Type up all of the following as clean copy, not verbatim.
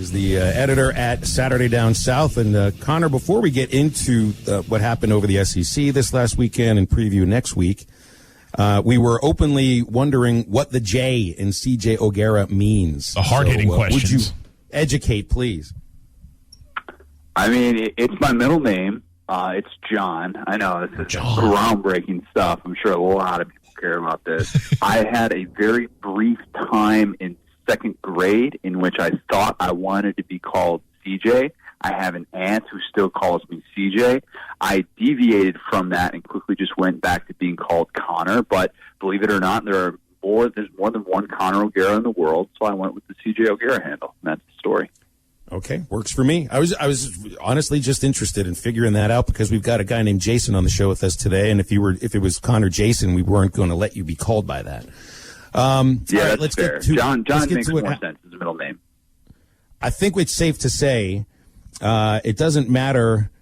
is the editor at Saturday Down South. And Connor, before we get into what happened over the SEC this last weekend and preview next week, we were openly wondering what the J in C.J. O'Gara means. The hard-hitting questions. Would you educate, please? I mean, it's my middle name. It's John. I know this is groundbreaking stuff. I'm sure a lot of people care about this. I had a very brief time in second grade in which I thought I wanted to be called CJ. I have an aunt who still calls me CJ. I deviated from that and quickly just went back to being called Connor. But believe it or not, there's more than one Connor O'Gara in the world, so I went with the CJ O'Gara handle. And that's the story. Okay, works for me. I was honestly just interested in figuring that out because we've got a guy named Jason on the show with us today, and if it was Connor Jason, we weren't going to let you be called by that. Right, let's fair. John makes more sense as a middle name. I think it's safe to say it doesn't matter.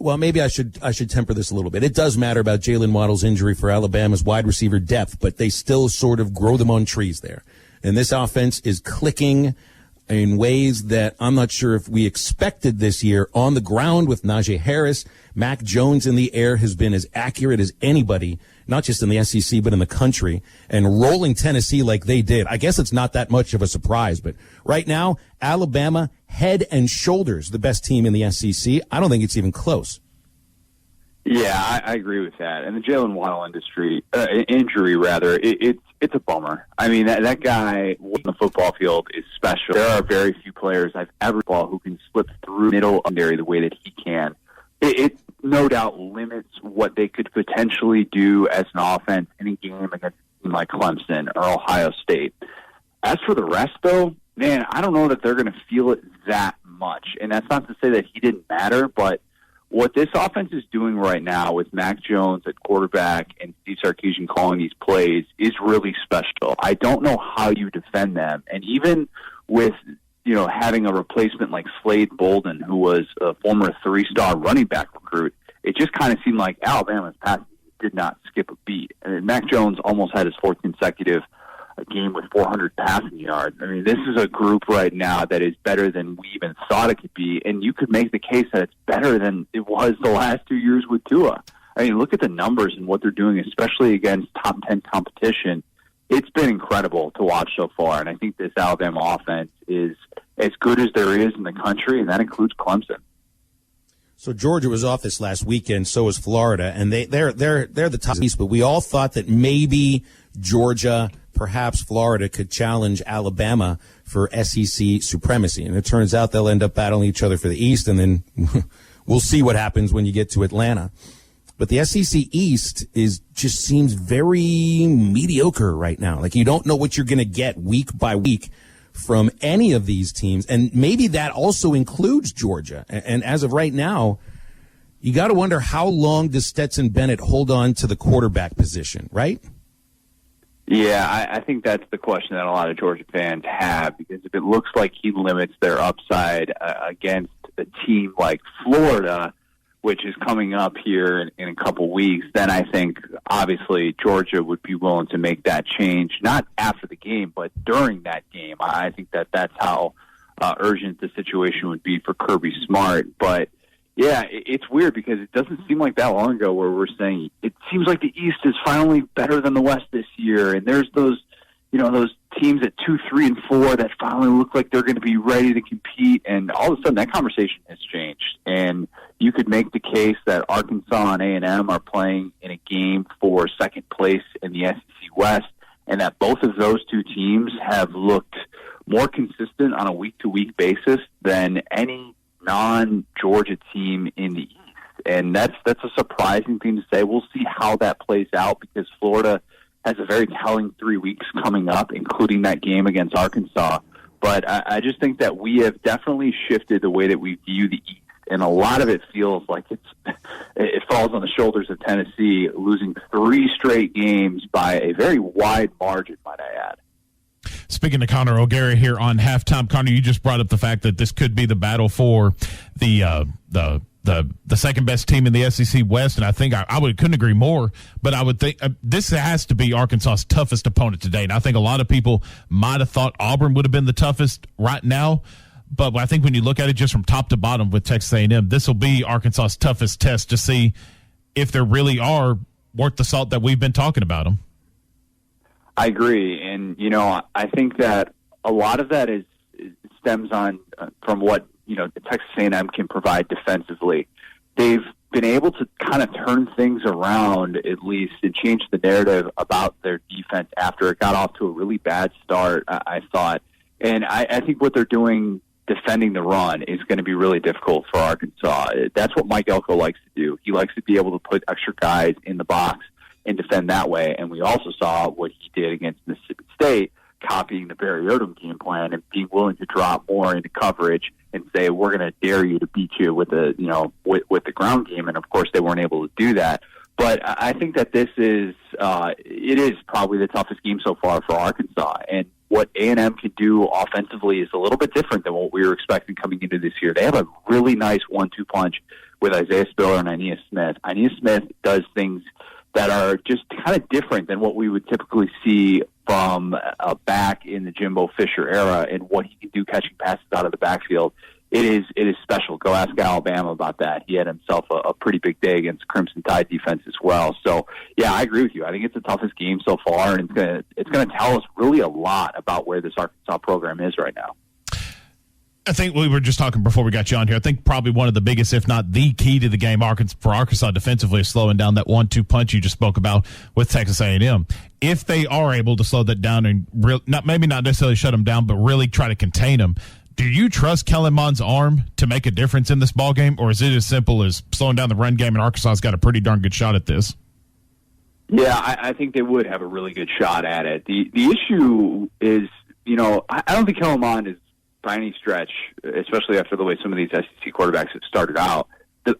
Well, maybe I should temper this a little bit. It does matter about Jalen Waddle's injury for Alabama's wide receiver depth, but they still sort of grow them on trees there. And this offense is clicking in ways that I'm not sure if we expected this year. On the ground with Najee Harris, Mac Jones in the air has been as accurate as anybody, not just in the SEC, but in the country. And rolling Tennessee like they did, I guess it's not that much of a surprise. But right now, Alabama, head and shoulders the best team in the SEC. I don't think it's even close. Yeah, I agree with that. And the Jalen Waddle injury, it's a bummer. I mean, that guy on the football field is special. There are very few players I've ever saw who can slip through middle secondary the way that he can. It no doubt limits what they could potentially do as an offense in a game against a team like Clemson or Ohio State. As for the rest, though, man, I don't know that they're going to feel it that much. And that's not to say that he didn't matter, but what this offense is doing right now with Mac Jones at quarterback and Steve Sarkisian calling these plays is really special. I don't know how you defend them. And even with, having a replacement like Slade Bolden, who was a former 3-star running back recruit, it just kind of seemed like Alabama's passing did not skip a beat. And Mac Jones almost had his fourth consecutive game with 400 passing yards. I mean, this is a group right now that is better than we even thought it could be, and you could make the case that it's better than it was the last 2 years with Tua. I mean, look at the numbers and what they're doing, especially against top 10 competition. It's been incredible to watch so far, and I think this Alabama offense is as good as there is in the country, and that includes Clemson. So Georgia was off this last weekend, so was Florida, and they're the top piece, but we all thought that maybe Georgia, perhaps Florida, could challenge Alabama for SEC supremacy. And it turns out they'll end up battling each other for the East, and then we'll see what happens when you get to Atlanta. But the SEC East just seems very mediocre right now. Like, you don't know what you're going to get week by week from any of these teams. And maybe that also includes Georgia. And as of right now, you got to wonder, how long does Stetson Bennett hold on to the quarterback position, right? Yeah, I think that's the question that a lot of Georgia fans have, because if it looks like he limits their upside against a team like Florida, which is coming up here in a couple weeks, then I think obviously Georgia would be willing to make that change, not after the game, but during that game. I think that's how urgent the situation would be for Kirby Smart. But yeah, it's weird because it doesn't seem like that long ago where we're saying it seems like the East is finally better than the West this year. And there's those teams at 2, 3, and 4 that finally look like they're going to be ready to compete. And all of a sudden that conversation has changed. And you could make the case that Arkansas and A&M are playing in a game for second place in the SEC West, and that both of those two teams have looked more consistent on a week-to-week basis than any non-Georgia team in the East. And that's a surprising thing to say. We'll see how that plays out, because Florida has a very telling 3 weeks coming up, including that game against Arkansas. But I just think that we have definitely shifted the way that we view the East. And a lot of it feels like it falls on the shoulders of Tennessee, losing 3 straight games by a very wide margin, might I add. Speaking to Connor O'Gara here on Halftime, Connor, you just brought up the fact that this could be the battle for the the second best team in the SEC West, and I think couldn't agree more. But I would think this has to be Arkansas's toughest opponent today. And I think a lot of people might have thought Auburn would have been the toughest right now. But I think when you look at it just from top to bottom with Texas A&M, this will be Arkansas's toughest test to see if they really are worth the salt that we've been talking about them. I agree. And, I think that a lot of that stems from what, Texas A&M can provide defensively. They've been able to kind of turn things around, at least, and change the narrative about their defense after it got off to a really bad start, I thought. And I think what they're doing defending the run is going to be really difficult for Arkansas. That's what Mike Elko likes to do. He likes to be able to put extra guys in the box and defend that way. And we also saw what he did against Mississippi State, copying the Barry Odom game plan and being willing to drop more into coverage and say, we're going to dare you to beat you with the ground game. And of course they weren't able to do that. But I think that this is, it is probably the toughest game so far for Arkansas. And what A&M can do offensively is a little bit different than what we were expecting coming into this year. They have a really nice 1-2 punch with Isaiah Spiller and Ainias Smith. Ainias Smith does things that are just kind of different than what we would typically see from a back in the Jimbo Fisher era, and what he can do catching passes out of the backfield. It is special. Go ask Alabama about that. He had himself a pretty big day against Crimson Tide defense as well. So, yeah, I agree with you. I think it's the toughest game so far, and it's gonna tell us really a lot about where this Arkansas program is right now. I think we were just talking before we got you on here. I think probably one of the biggest, if not the key to the game for Arkansas defensively is slowing down that 1-2 punch you just spoke about with Texas A&M. If they are able to slow that down and maybe not necessarily shut them down, but really try to contain them, do you trust Kellen Mond's arm to make a difference in this ball game, or is it as simple as slowing down the run game and Arkansas's got a pretty darn good shot at this? Yeah, I think they would have a really good shot at it. The issue is, I don't think Kellen Mond is, by any stretch, especially after the way some of these SEC quarterbacks have started out,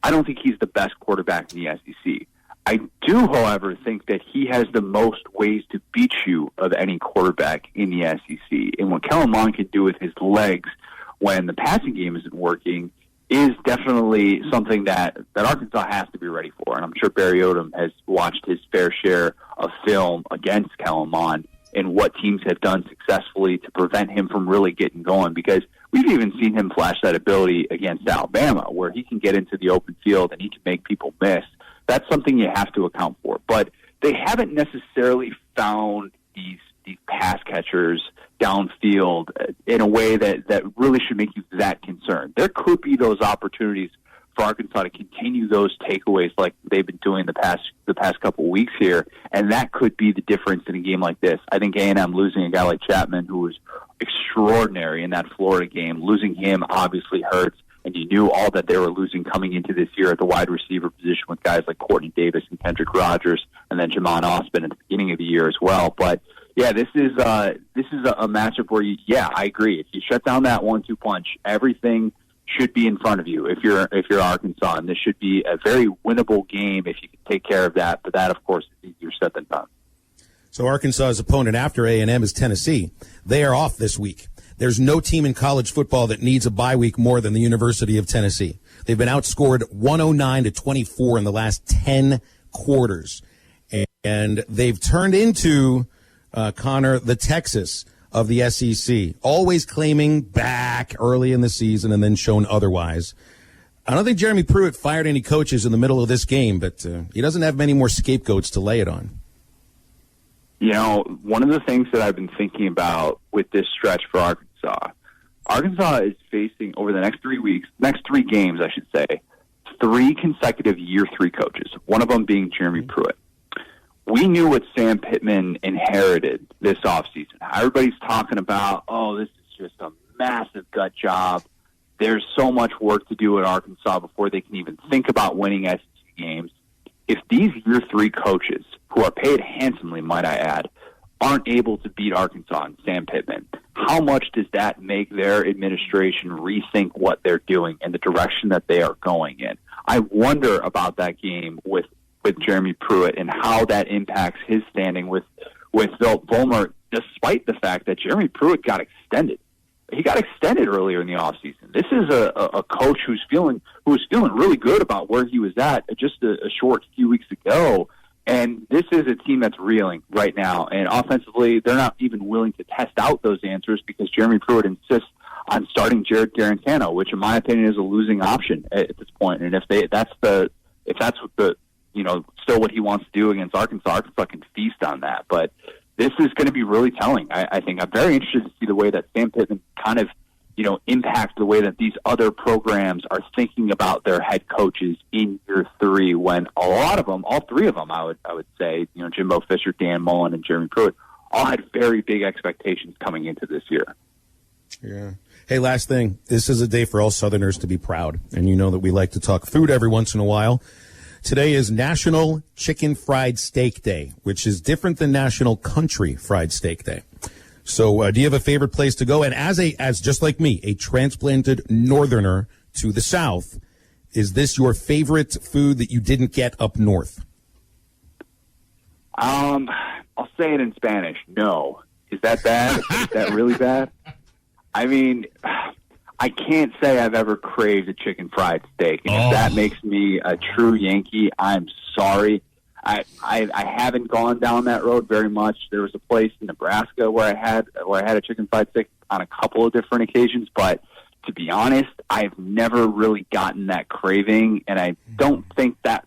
I don't think he's the best quarterback in the SEC. I do, however, think that he has the most ways to beat you of any quarterback in the SEC. And what Kellen Mond can do with his legs when the passing game isn't working is definitely something that Arkansas has to be ready for. And I'm sure Barry Odom has watched his fair share of film against Kellen Mond and what teams have done successfully to prevent him from really getting going, because we've even seen him flash that ability against Alabama, where he can get into the open field and he can make people miss. That's something you have to account for. But they haven't necessarily found these pass catchers downfield in a way that really should make you that concerned. There could be those opportunities for Arkansas to continue those takeaways like they've been doing the past couple of weeks here, and that could be the difference in a game like this. I think A&M losing a guy like Chapman, who was extraordinary in that Florida game, losing him obviously hurts, and you knew all that they were losing coming into this year at the wide receiver position with guys like Courtney Davis and Kendrick Rogers, and then Jamon Osborne at the beginning of the year as well. But yeah, this is a matchup where I agree. If you shut down that 1-2 punch, everything should be in front of you if you're Arkansas, and this should be a very winnable game if you can take care of that. But that, of course, is easier said than done. So Arkansas's opponent after A&M is Tennessee. They are off this week. There's no team in college football that needs a bye week more than the University of Tennessee. They've been outscored 109-24 in the last 10 quarters, and they've turned into Connor, the Texas of the SEC, always claiming back early in the season and then shown otherwise. I don't think Jeremy Pruitt fired any coaches in the middle of this game, but he doesn't have many more scapegoats to lay it on. One of the things that I've been thinking about with this stretch for Arkansas is facing over the next 3 games, I should say, 3 consecutive year 3 coaches, one of them being Jeremy Pruitt. We knew what Sam Pittman inherited this offseason. Everybody's talking about, this is just a massive gut job. There's so much work to do at Arkansas before they can even think about winning SEC games. If these year 3 coaches, who are paid handsomely, might I add, aren't able to beat Arkansas and Sam Pittman, how much does that make their administration rethink what they're doing and the direction that they are going in? I wonder about that game with Jeremy Pruitt and how that impacts his standing with Phil Fulmer, despite the fact that Jeremy Pruitt got extended. he got extended earlier in the offseason. This is a coach who was feeling really good about where he was at just a short few weeks ago. And this is a team that's reeling right now. And offensively, they're not even willing to test out those answers because Jeremy Pruitt insists on starting Jared Garantano, which in my opinion is a losing option at this point. And if that's what still what he wants to do against Arkansas can feast on that. But this is going to be really telling. I think I'm very interested to see the way that Sam Pittman kind of, impact the way that these other programs are thinking about their head coaches in year 3, when a lot of them, all 3 of them, I would say, Jimbo Fisher, Dan Mullen, and Jeremy Pruitt, all had very big expectations coming into this year. Yeah. Hey, last thing. This is a day for all Southerners to be proud. And you know that we like to talk food every once in a while. Today is National Chicken Fried Steak Day, which is different than National Country Fried Steak Day. So do you have a favorite place to go? And as just like me, a transplanted northerner to the South, is this your favorite food that you didn't get up north? I'll say it in Spanish. No. Is that bad? Is that really bad? I mean, I can't say I've ever craved a chicken fried steak. And if that makes me a true Yankee, I'm sorry. I haven't gone down that road very much. There was a place in Nebraska where I had a chicken fried steak on a couple of different occasions, but to be honest, I've never really gotten that craving, and I don't think that's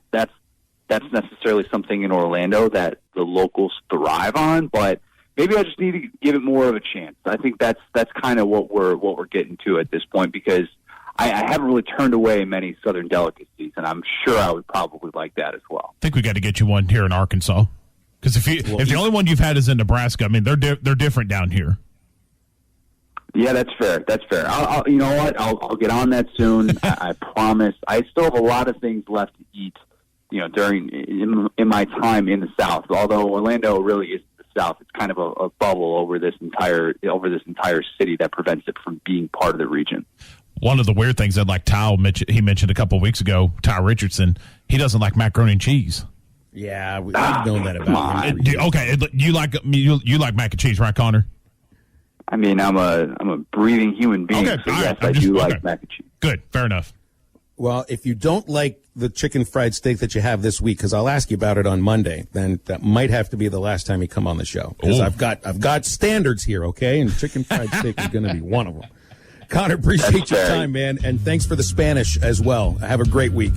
necessarily something in Orlando that the locals thrive on, but maybe I just need to give it more of a chance. I think that's kind of what we're getting to at this point, because I haven't really turned away many Southern delicacies, and I'm sure I would probably like that as well. I think we got to get you one here in Arkansas, because if the only one you've had is in Nebraska, I mean they're different down here. Yeah, that's fair. That's fair. I'll you know what? I'll get on that soon. I promise. I still have a lot of things left to eat. In my time in the South. Although Orlando really is the South, it's kind of a bubble over this entire city that prevents it from being part of the region. One of the weird things that, like he mentioned a couple of weeks ago, Ty Richardson, he doesn't like macaroni and cheese. Yeah, we've known that about him. Okay, you like mac and cheese, right, Connor? I mean, I'm a breathing human being, okay, so yes, I do like mac and cheese. Good, fair enough. Well, if you don't like the chicken fried steak that you have this week, because I'll ask you about it on Monday, then that might have to be the last time you come on the show. Because I've got standards here, okay? And chicken fried steak is going to be one of them. Connor, appreciate your time, man, and thanks for the Spanish as well. Have a great week.